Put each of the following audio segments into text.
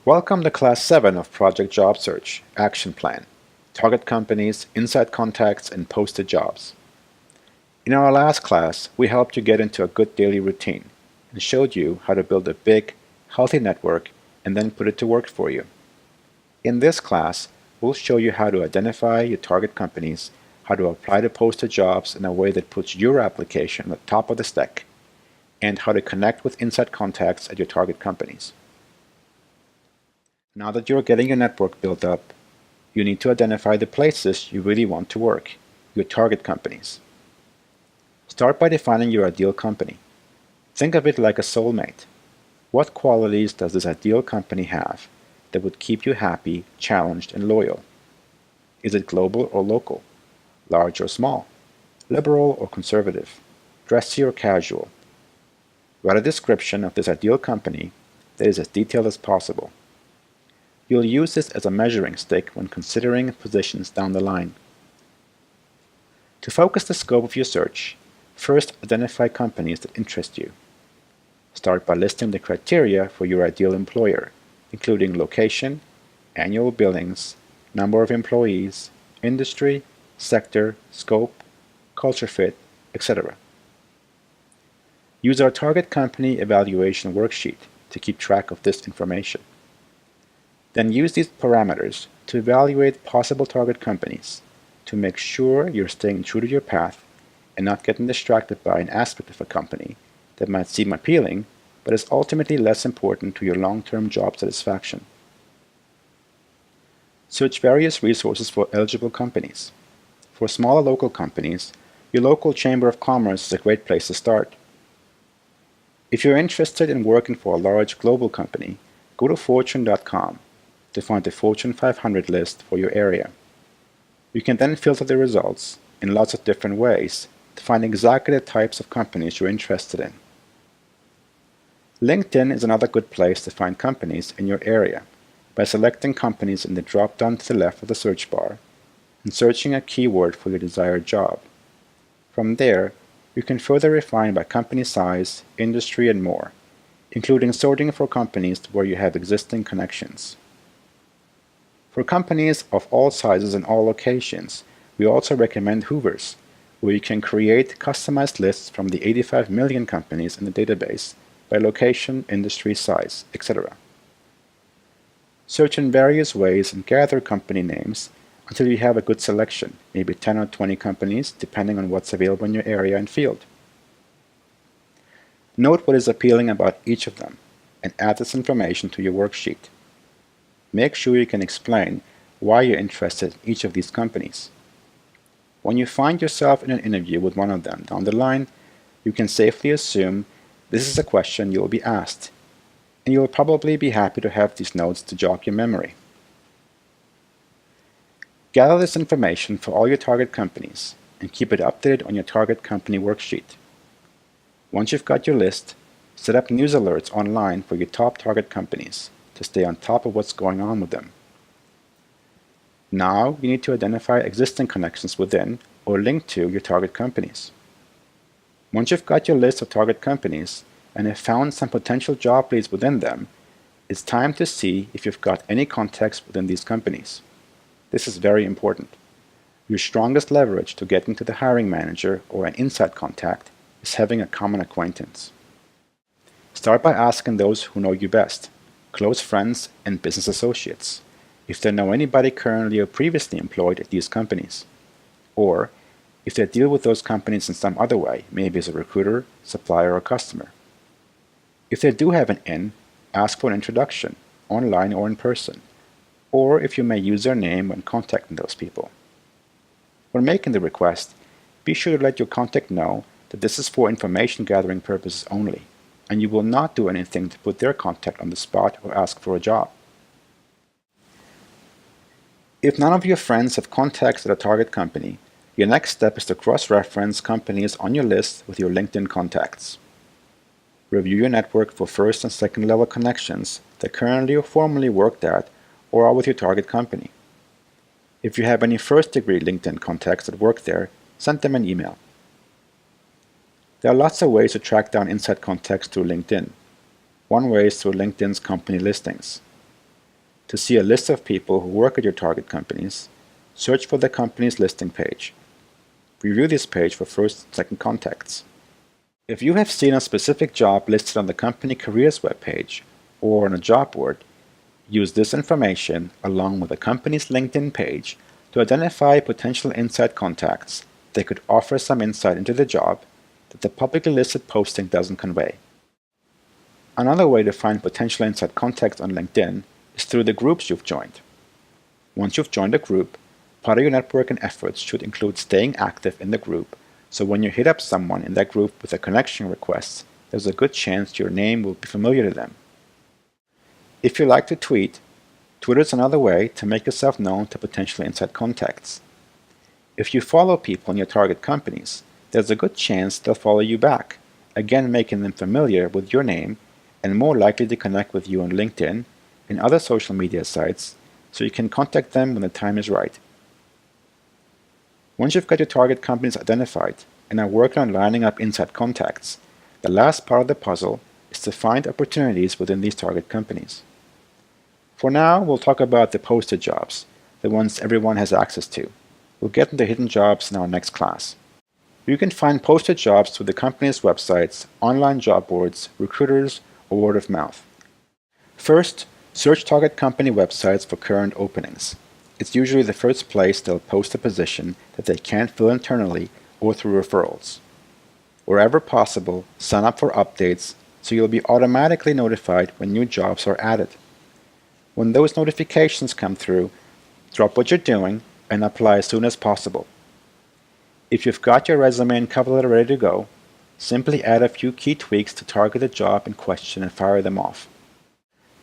Welcome to Class 7 of Project Job Search, Action Plan, Target Companies, Inside Contacts, and Posted Jobs. In our last class, we helped you get into a good daily routine and showed you how to build a big, healthy network and then put it to work for you. In this class, we'll show you how to identify your target companies, how to apply to posted jobs in a way that puts your application on the top of the stack, and how to connect with inside contacts at your target companies. Now that you're getting your network built up, you need to identify the places you really want to work, your target companies. Start by defining your ideal company. Think of it like a soulmate. What qualities does this ideal company have that would keep you happy, challenged, and loyal? Is it global or local? Large or small? Liberal or conservative? Dressy or casual? Write a description of this ideal company that is as detailed as possible. You'll use this as a measuring stick when considering positions down the line. To focus the scope of your search, first identify companies that interest you. Start by listing the criteria for your ideal employer, including location, annual billings, number of employees, industry, sector, scope, culture fit, etc. Use our target company evaluation worksheet to keep track of this information. Then use these parameters to evaluate possible target companies to make sure you're staying true to your path and not getting distracted by an aspect of a company that might seem appealing but is ultimately less important to your long-term job satisfaction. Search various resources for eligible companies. For smaller local companies, your local Chamber of Commerce is a great place to start. If you're interested in working for a large global company, go to Fortune.com to find the Fortune 500 list for your area. You can then filter the results in lots of different ways to find exactly the types of companies you're interested in. LinkedIn is another good place to find companies in your area by selecting companies in the drop-down to the left of the search bar and searching a keyword for your desired job. From there, you can further refine by company size, industry, and more, including sorting for companies where you have existing connections. For companies of all sizes and all locations, we also recommend Hoovers, where you can create customized lists from the 85 million companies in the database by location, industry, size, etc. Search in various ways and gather company names until you have a good selection, maybe 10 or 20 companies, depending on what's available in your area and field. Note what is appealing about each of them and add this information to your worksheet. Make sure you can explain why you're interested in each of these companies. When you find yourself in an interview with one of them down the line, you can safely assume this is a question you will be asked, and you will probably be happy to have these notes to jog your memory. Gather this information for all your target companies and keep it updated on your target company worksheet. Once you've got your list, set up news alerts online for your top target companies to stay on top of what's going on with them. Now you need to identify existing connections within or link to your target companies. Once you've got your list of target companies and have found some potential job leads within them, it's time to see if you've got any contacts within these companies. This is very important. Your strongest leverage to getting to the hiring manager or an inside contact is having a common acquaintance. Start by asking those who know you best, close friends and business associates, if they know anybody currently or previously employed at these companies, or if they deal with those companies in some other way, maybe as a recruiter, supplier, or customer. If they do have an in, ask for an introduction, online or in person, or if you may use their name when contacting those people. When making the request, be sure to let your contact know that this is for information gathering purposes only, and you will not do anything to put their contact on the spot or ask for a job. If none of your friends have contacts at a target company, your next step is to cross-reference companies on your list with your LinkedIn contacts. Review your network for first and second level connections that currently or formerly worked at or are with your target company. If you have any first-degree LinkedIn contacts that work there, send them an email. There are lots of ways to track down inside contacts through LinkedIn. One way is through LinkedIn's company listings. To see a list of people who work at your target companies, search for the company's listing page. Review this page for first and second contacts. If you have seen a specific job listed on the company careers webpage or on a job board, use this information along with the company's LinkedIn page to identify potential inside contacts that could offer some insight into the job that the publicly listed posting doesn't convey. Another way to find potential inside contacts on LinkedIn is through the groups you've joined. Once you've joined a group, part of your networking efforts should include staying active in the group, so when you hit up someone in that group with a connection request, there's a good chance your name will be familiar to them. If you like to tweet, Twitter is another way to make yourself known to potential inside contacts. If you follow people in your target companies, there's a good chance they'll follow you back, again making them familiar with your name and more likely to connect with you on LinkedIn and other social media sites so you can contact them when the time is right. Once you've got your target companies identified and are working on lining up inside contacts, the last part of the puzzle is to find opportunities within these target companies. For now, we'll talk about the posted jobs, the ones everyone has access to. We'll get into hidden jobs in our next class. You can find posted jobs through the company's websites, online job boards, recruiters, or word of mouth. First, search target company websites for current openings. It's usually the first place they'll post a position that they can't fill internally or through referrals. Wherever possible, sign up for updates so you'll be automatically notified when new jobs are added. When those notifications come through, drop what you're doing and apply as soon as possible. If you've got your resume and cover letter ready to go, simply add a few key tweaks to target the job in question and fire them off.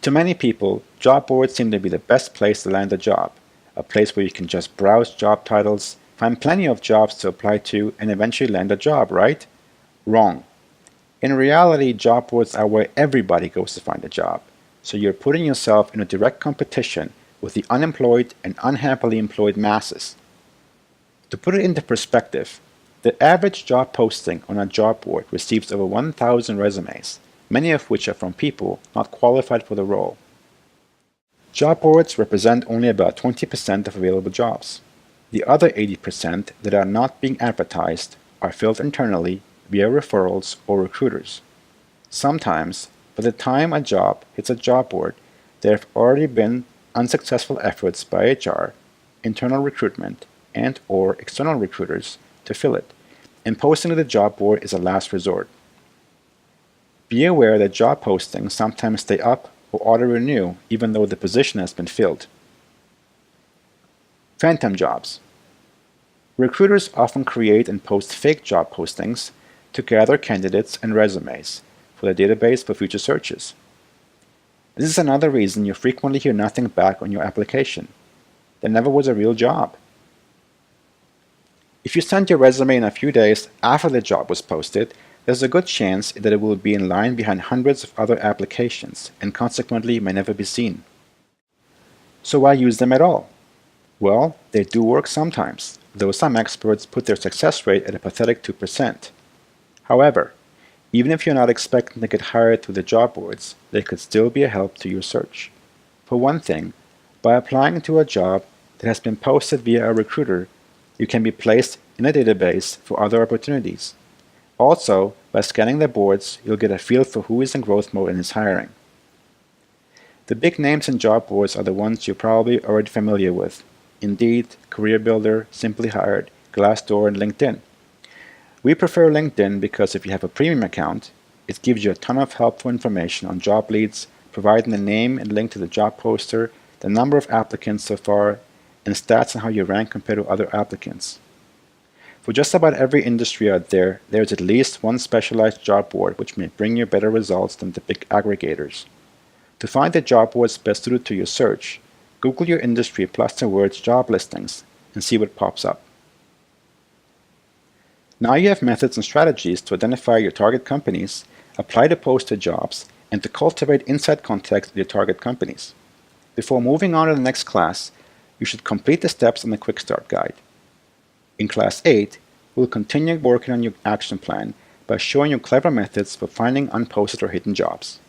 To many people, job boards seem to be the best place to land a job, a place where you can just browse job titles, find plenty of jobs to apply to, and eventually land a job, right? Wrong. In reality, job boards are where everybody goes to find a job, so you're putting yourself in a direct competition with the unemployed and unhappily employed masses. To put it into perspective, the average job posting on a job board receives over 1,000 resumes, many of which are from people not qualified for the role. Job boards represent only about 20% of available jobs. The other 80% that are not being advertised are filled internally via referrals or recruiters. Sometimes, by the time a job hits a job board, there have already been unsuccessful efforts by HR, internal recruitment, and/or external recruiters to fill it, and posting to the job board is a last resort. Be aware that job postings sometimes stay up or auto-renew even though the position has been filled. Phantom jobs. Recruiters often create and post fake job postings to gather candidates and resumes for the database for future searches. This is another reason you frequently hear nothing back on your application. There never was a real job. If you send your resume in a few days after the job was posted, there's a good chance that it will be in line behind hundreds of other applications and consequently may never be seen. So why use them at all? Well, they do work sometimes, though some experts put their success rate at a pathetic 2%. However, even if you're not expecting to get hired through the job boards, they could still be a help to your search. For one thing, by applying to a job that has been posted via a recruiter, you can be placed in a database for other opportunities. Also, by scanning the boards, you'll get a feel for who is in growth mode and is hiring. The big names in job boards are the ones you're probably already familiar with: Indeed, CareerBuilder, Simply Hired, Glassdoor, and LinkedIn. We prefer LinkedIn because if you have a premium account, it gives you a ton of helpful information on job leads, providing the name and link to the job poster, the number of applicants so far, and stats on how you rank compared to other applicants. For just about every industry out there, there's at least one specialized job board which may bring you better results than the big aggregators. To find the job boards best suited to your search, Google your industry plus the words job listings and see what pops up. Now you have methods and strategies to identify your target companies, apply to posted jobs, and to cultivate inside contacts with your target companies. Before moving on to the next class, you should complete the steps in the Quick Start Guide. In Class 8, we'll continue working on your action plan by showing you clever methods for finding unposted or hidden jobs.